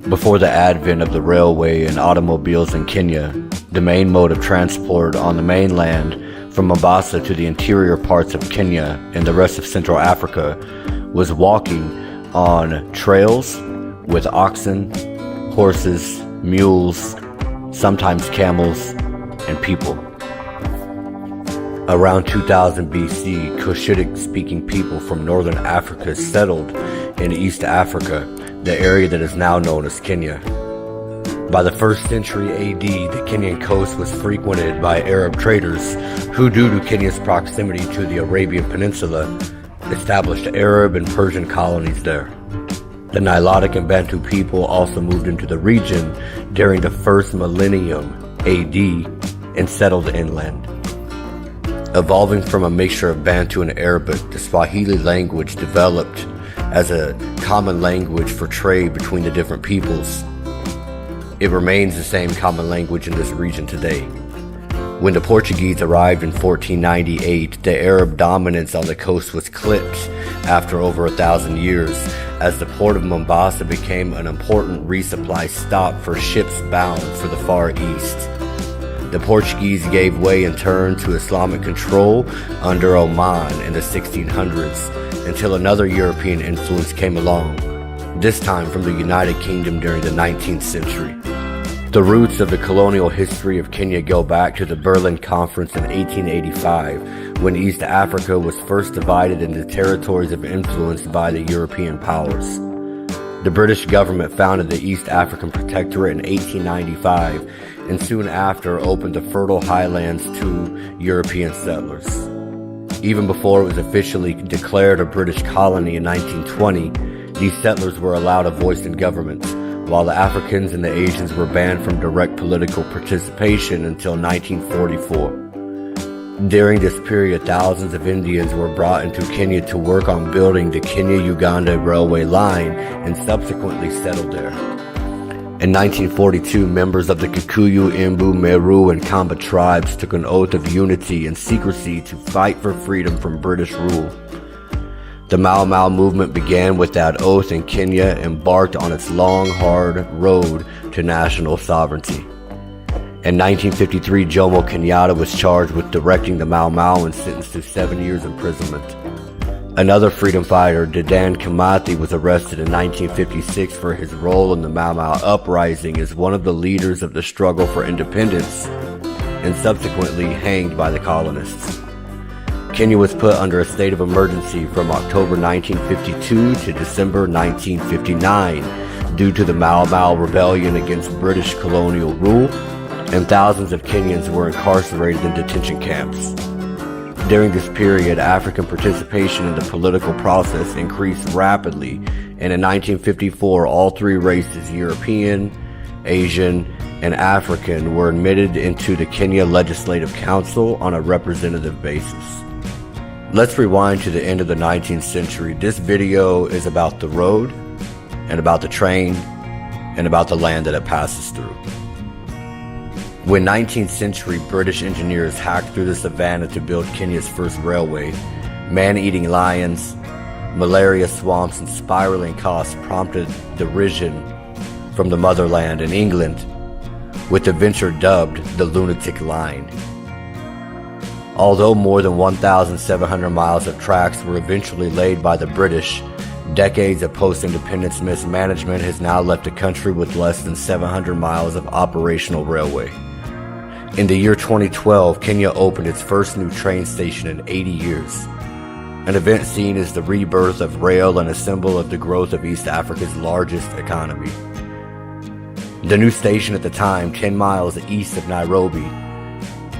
Before the advent of the railway and automobiles in Kenya, the main mode of transport on the mainland from Mombasa to the interior parts of Kenya and the rest of Central Africa was walking on trails with oxen, horses, mules, sometimes camels, and people. Around 2000 BC, Cushitic-speaking people from northern Africa settled in East Africa, the area that is now known as Kenya. By the 1st century AD, the Kenyan coast was frequented by Arab traders who, due to Kenya's proximity to the Arabian Peninsula, established Arab and Persian colonies there. The Nilotic and Bantu people also moved into the region during the 1st millennium AD and settled inland. Evolving from a mixture of Bantu and Arabic, the Swahili language developed as a common language for trade between the different peoples. It remains the same common language in this region today. When the Portuguese arrived in 1498, the Arab dominance on the coast was clipped after over 1,000 years, as the port of Mombasa became an important resupply stop for ships bound for the Far East. The Portuguese gave way in turn to Islamic control under Oman in the 1600s, until another European influence came along, this time from the United Kingdom during the 19th century. The roots of the colonial history of Kenya go back to the Berlin Conference in 1885, when East Africa was first divided into territories of influence by the European powers. The British government founded the East African Protectorate in 1895, and soon after opened the fertile highlands to European settlers. Even before it was officially declared a British colony in 1920, these settlers were allowed a voice in government, while the Africans and the Asians were banned from direct political participation until 1944. During this period, thousands of Indians were brought into Kenya to work on building the Kenya-Uganda railway line and subsequently settled there. In 1942, members of the Kikuyu, Embu, Meru, and Kamba tribes took an oath of unity and secrecy to fight for freedom from British rule. The Mau Mau movement began with that oath, and Kenya embarked on its long, hard road to national sovereignty. In 1953, Jomo Kenyatta was charged with directing the Mau Mau and sentenced to 7 years imprisonment. Another freedom fighter, Dedan Kimathi, was arrested in 1956 for his role in the Mau Mau uprising as one of the leaders of the struggle for independence, and subsequently hanged by the colonists. Kenya was put under a state of emergency from October 1952 to December 1959 due to the Mau Mau rebellion against British colonial rule, and thousands of Kenyans were incarcerated in detention camps. During this period, African participation in the political process increased rapidly, and in 1954, all three races, European, Asian, and African, were admitted into the Kenya Legislative Council on a representative basis. Let's rewind to the end of the 19th century. This video is about the road, and about the train, and about the land that it passes through. When 19th century British engineers hacked through the savannah to build Kenya's first railway, man-eating lions, malaria swamps, and spiraling costs prompted derision from the motherland in England, with the venture dubbed the Lunatic Line. Although more than 1,700 miles of tracks were eventually laid by the British, decades of post-independence mismanagement has now left the country with less than 700 miles of operational railway. In the year 2012, Kenya opened its first new train station in 80 years, an event seen as the rebirth of rail and a symbol of the growth of East Africa's largest economy. The new station at the time, 10 miles east of Nairobi,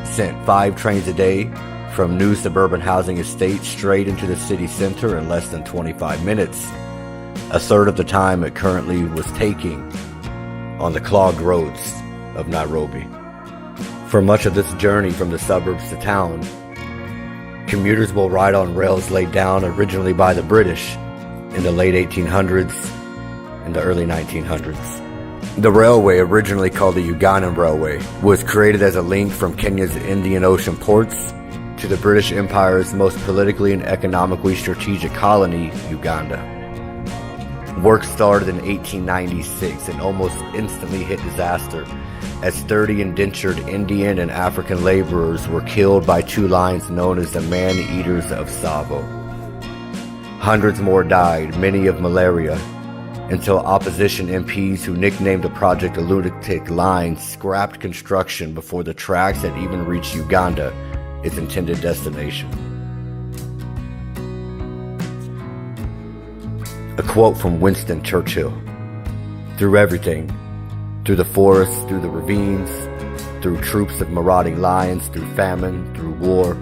sent 5 trains a day from new suburban housing estates straight into the city center in less than 25 minutes, a third of the time it currently was taking on the clogged roads of Nairobi. For much of this journey from the suburbs to town, commuters will ride on rails laid down originally by the British in the late 1800s and the early 1900s. The railway, originally called the Ugandan Railway, was created as a link from Kenya's Indian Ocean ports to the British Empire's most politically and economically strategic colony, Uganda. Work started in 1896 and almost instantly hit disaster as 30 indentured Indian and African laborers were killed by two lions known as the man-eaters of Tsavo. Hundreds more died, many of malaria, until opposition MPs who nicknamed the project the Lunatic Line scrapped construction before the tracks had even reached Uganda, its intended destination. A quote from Winston Churchill: "Through everything, through the forests, through the ravines, through troops of marauding lions, through famine, through war,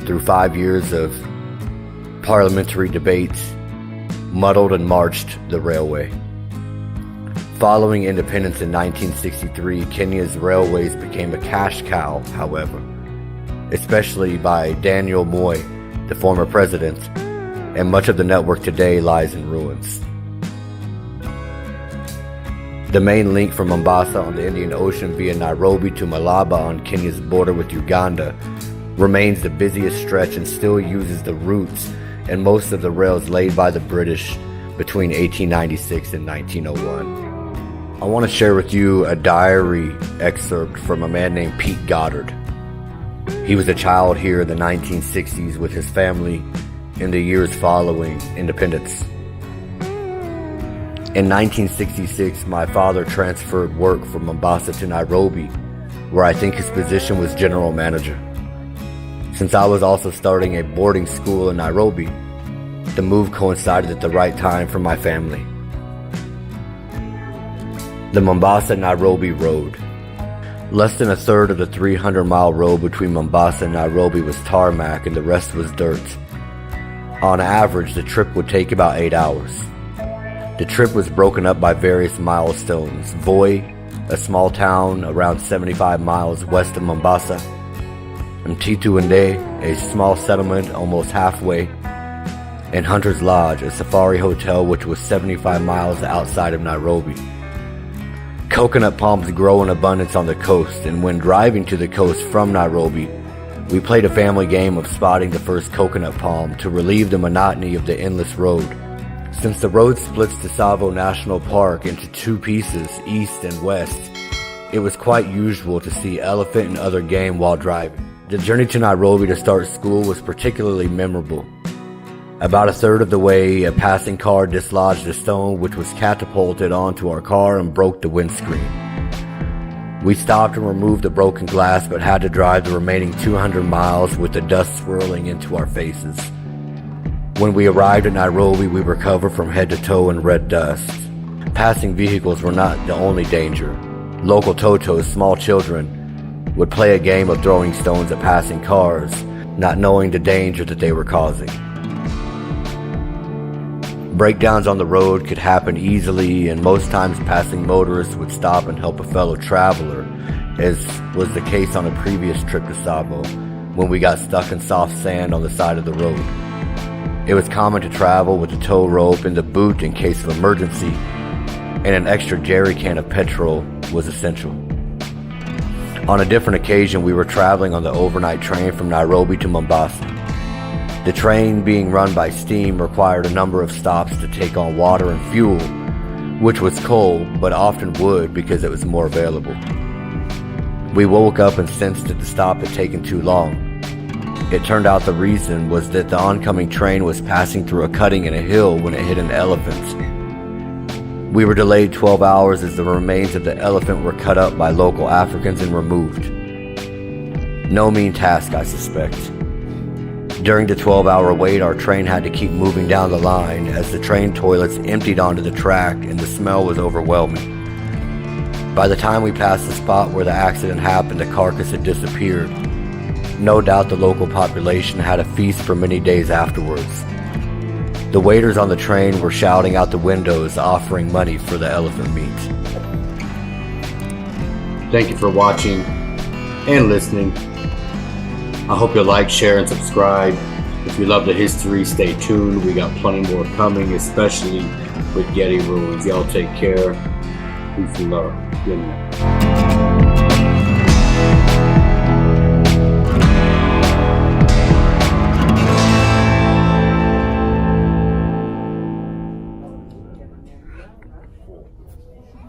through 5 years of parliamentary debates, muddled and marched the railway." Following independence in 1963, Kenya's railways became a cash cow, however, especially by Daniel Moi, the former president, and much of the network today lies in ruins. The main link from Mombasa on the Indian Ocean via Nairobi to Malaba on Kenya's border with Uganda remains the busiest stretch and still uses the routes and most of the rails laid by the British between 1896 and 1901. I want to share with you a diary excerpt from a man named Pete Goddard. He was a child here in the 1960s with his family in the years following independence. In 1966, my father transferred work from Mombasa to Nairobi, where I think his position was general manager. Since I was also starting a boarding school in Nairobi, the move coincided at the right time for my family. The Mombasa-Nairobi Road. Less than a third of the 300-mile road between Mombasa and Nairobi was tarmac and the rest was dirt. On average, the trip would take about 8 hours. The trip was broken up by various milestones. Voi, a small town around 75 miles west of Mombasa, Mtituwende, a small settlement almost halfway, and Hunter's Lodge, a safari hotel which was 75 miles outside of Nairobi. Coconut palms grow in abundance on the coast, and when driving to the coast from Nairobi, we played a family game of spotting the first coconut palm to relieve the monotony of the endless road. Since the road splits the Tsavo National Park into two pieces, east and west, it was quite usual to see elephant and other game while driving. The journey to Nairobi to start school was particularly memorable. About a third of the way, a passing car dislodged a stone which was catapulted onto our car and broke the windscreen. We stopped and removed the broken glass but had to drive the remaining 200 miles with the dust swirling into our faces. When we arrived at Nairobi, we were covered from head to toe in red dust. Passing vehicles were not the only danger. Local totos, small children, would play a game of throwing stones at passing cars, not knowing the danger that they were causing. Breakdowns on the road could happen easily, and most times passing motorists would stop and help a fellow traveler, as was the case on a previous trip to Tsavo, when we got stuck in soft sand on the side of the road. It was common to travel with a tow rope in the boot in case of emergency, and an extra jerry can of petrol was essential. On a different occasion, we were traveling on the overnight train from Nairobi to Mombasa. The train, being run by steam, required a number of stops to take on water and fuel, which was coal, but often wood because it was more available. We woke up and sensed that the stop had taken too long. It turned out the reason was that the oncoming train was passing through a cutting in a hill when it hit an elephant. We were delayed 12 hours as the remains of the elephant were cut up by local Africans and removed. No mean task, I suspect. During the 12-hour wait, our train had to keep moving down the line as the train toilets emptied onto the track and the smell was overwhelming. By the time we passed the spot where the accident happened, the carcass had disappeared. No doubt the local population had a feast for many days afterwards. The waiters on the train were shouting out the windows, offering money for the elephant meat. Thank you for watching and listening. I hope you'll like, share, and subscribe. If you love the history, stay tuned. We got plenty more coming, especially with Getty ruins. Y'all take care. Peace and love. Good night. Cool.